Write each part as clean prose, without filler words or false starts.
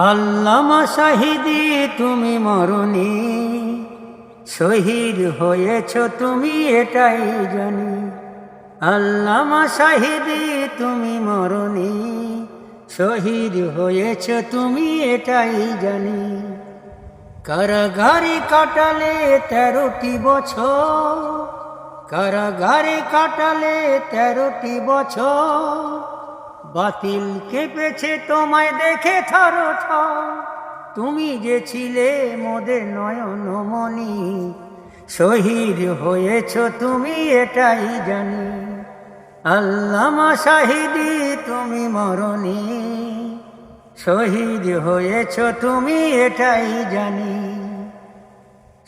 আল্লামা শাহিদি তুমি মরনি, শহীদ হয়েছ তুমি এটাই জানি। আল্লামা শাহিদি তুমি মরনি, শহীদ হয়েছ তুমি এটাই জানি। কারাগারে কাটালে 13টি বছর, কারাগারে কাটালে 13টি বছর। বাতিল কেঁপেছে তোমায় দেখে থরথর, তুমি যে ছিলে মোদের নয়নমণি। শহীদ হয়েছ তুমি এটাই জানি। আল্লামা শাহিদি তুমি মরনি, শহীদ হয়েছ তুমি এটাই জানি।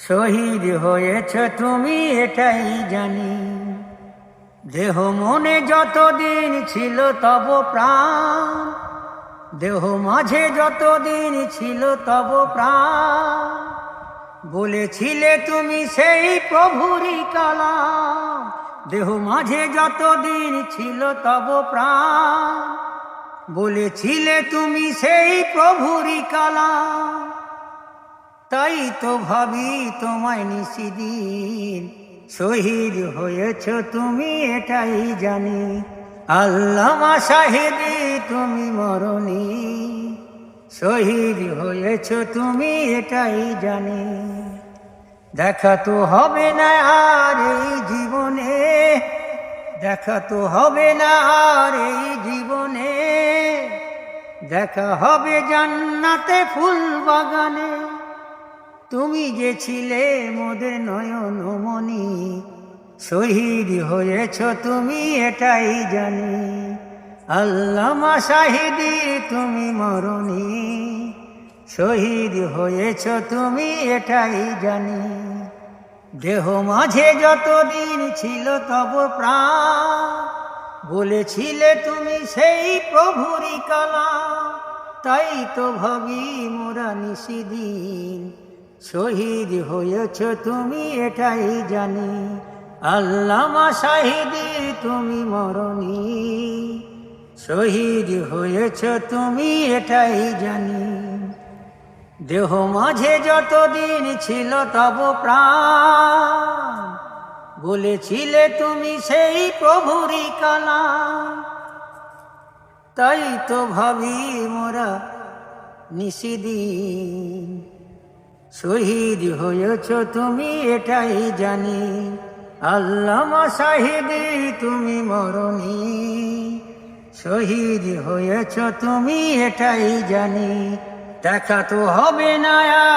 শহীদ হয়েছ তুমি এটাই জানি। দেহ মনে যতদিন ছিল তব প্রাণ, দেহ মাঝে যতদিন ছিল তব প্রাণ। বলেছিলে তুমি সেই প্রভুরই কালাম, দেহ মাঝে যতদিন ছিল তব প্রাণ। বলেছিলে তুমি সেই প্রভুরই কালাম, তাই তো ভাবি তোমায় নিশিদিন। শহীদ হয়েছ তুমি এটাই জানি। আল্লামা শাহিদি তুমি মরনি, শহীদ হয়েছ তুমি এটাই জানি। দেখা তো হবে না আর এই জীবনে, দেখা তো হবে না আর এই জীবনে। দেখা হবে জান্নাতে ফুল বাগানে, তুমি যে ছিলে মোদের নয়নমণি। শহীদ হয়েছ তুমি এটাই জানি। আল্লামা শাহিদি তুমি মরনি, শহীদ হয়েছ তুমি এটাই জানি। দেহ মাঝে যতদিন ছিল তব প্রাণ, বলেছিলে তুমি সেই প্রভুরই কালাম। তাই তো ভাবি মোরা নিশিদিন। শহীদ হয়েছ তুমি এটাই জানি। আল্লামা শাহিদি তুমি মরনি, শহীদ হয়েছ তুমি এটাই জানি। দেহ মাঝে যতদিন ছিল তব প্রাণ, বলেছিলে তুমি সেই প্রভুরই কালাম। তাই তো ভাবি মোরা নিশিদিন। শহীদ হয়েছ তুমি এটাই জানি। আল্লামা শাহিদি তুমি মরনি, শহীদ হয়েছ তুমি এটাই জানি। দেখা তো হবে না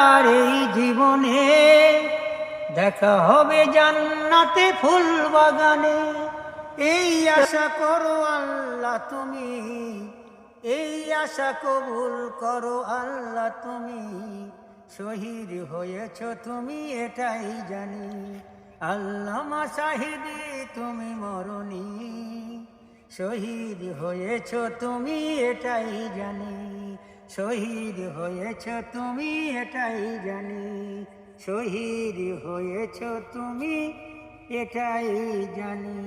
আর এই জীবনে, দেখা হবে জান্নাতে ফুল বাগানে। এই আশা করো আল্লাহ তুমি, এই আশা কবুল করো আল্লাহ তুমি। শহীদ হয়েছ তুমি এটাই জানি। আল্লামা শাহিদি তুমি মরনি, শহীদ হয়েছ তুমি এটাই জানি। শহীদ হয়েছ তুমি এটাই জানি। শহীদ হয়েছ তুমি এটাই জানি।